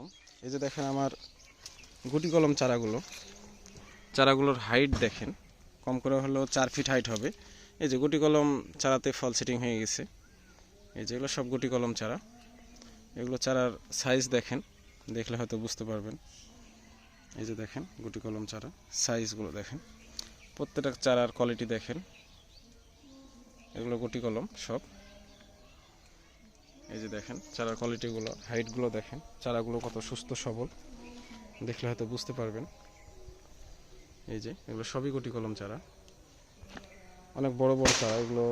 আলাইকুম। এই যে দেখেন আমার গুটি কলম চারাগুলোর হাইট দেখেন, কম করে হলেও 4 ফিট হাইট হবে। এই যে গুটি কলম চারাতে ফল সেটিং হয়ে গেছে। এই যেগুলো সব গুটি কলম চারা, এগুলো চারার সাইজ দেখেন, দেখলে হয়তো বুঝতে পারবেন। এই যে দেখেন গুটি কলম চারা সাইজগুলো দেখেন, প্রত্যেকটা চারার কোয়ালিটি দেখেন। এগুলো গুটি কলম সব। এই যে দেখেন চারার কোয়ালিটিগুলো, হাইটগুলো দেখেন, চারাগুলো কত সুস্থ সবল, দেখলে হয়তো বুঝতে পারবেন। এই যে এগুলো সবই গুটি কলম চারা, অনেক বড় বড় চারা। এগুলো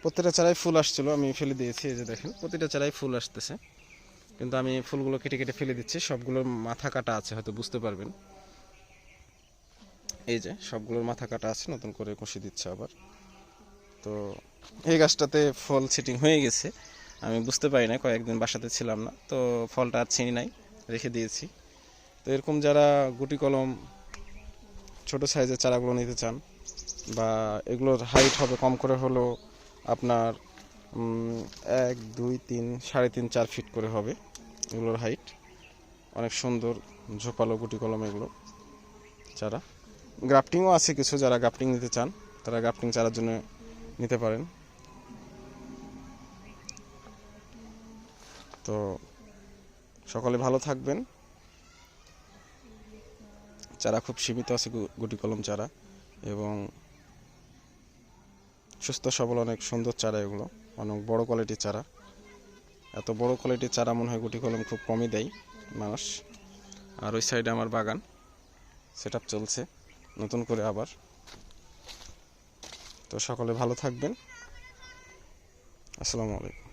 প্রত্যেকটা চারাই ফুল আসছিল, আমি ফেলে দিয়েছি। এই যে দেখেন প্রতিটা চারাই ফুল আসতেছে, কিন্তু আমি ফুলগুলো কেটে কেটে ফেলে দিচ্ছি। সবগুলোর মাথা কাটা আছে, হয়তো বুঝতে পারবেন। এই যে সবগুলোর মাথা কাটা আছে, নতুন করে কষি দিচ্ছে আবার। তো এই গাছটাতে ফল সেটিং হয়ে গেছে, আমি বুঝতে পারি না, কয়েকদিন বাসাতে ছিলাম না, তো ফলটা আর চিনি নাই, রেখে দিয়েছি। তো এরকম যারা গুটি কলম ছোট সাইজের চারাগুলো নিতে চান, বা এগুলোর হাইট হবে কম করে হলো আপনার 1 2 3 3.5 4 ফিট করে হবে এগুলোর হাইট। অনেক সুন্দর ঝোপালো গুটি কলম এগুলো চারা। গ্রাফটিংও আছে কিছু, যারা গ্রাফটিং নিতে চান তারা গ্রাফটিং চারার জন্য নিতে পারেন। তো সকলে ভালো থাকবেন। চারা খুব সীমিত আছে, গুটি কলম চারা, এবং সুস্থ সবল অনেক সুন্দর চারা। এগুলো অনেক বড় কোয়ালিটির চারা। এত বড় কোয়ালিটির চারা মনে হয় গুটি কলম খুব কমই দেয় মানুষ। আর ওই সাইডে আমার বাগান সেট আপ চলছে নতুন করে আবার। তো সকলে ভালো থাকবেন। আসসালামু আলাইকুম।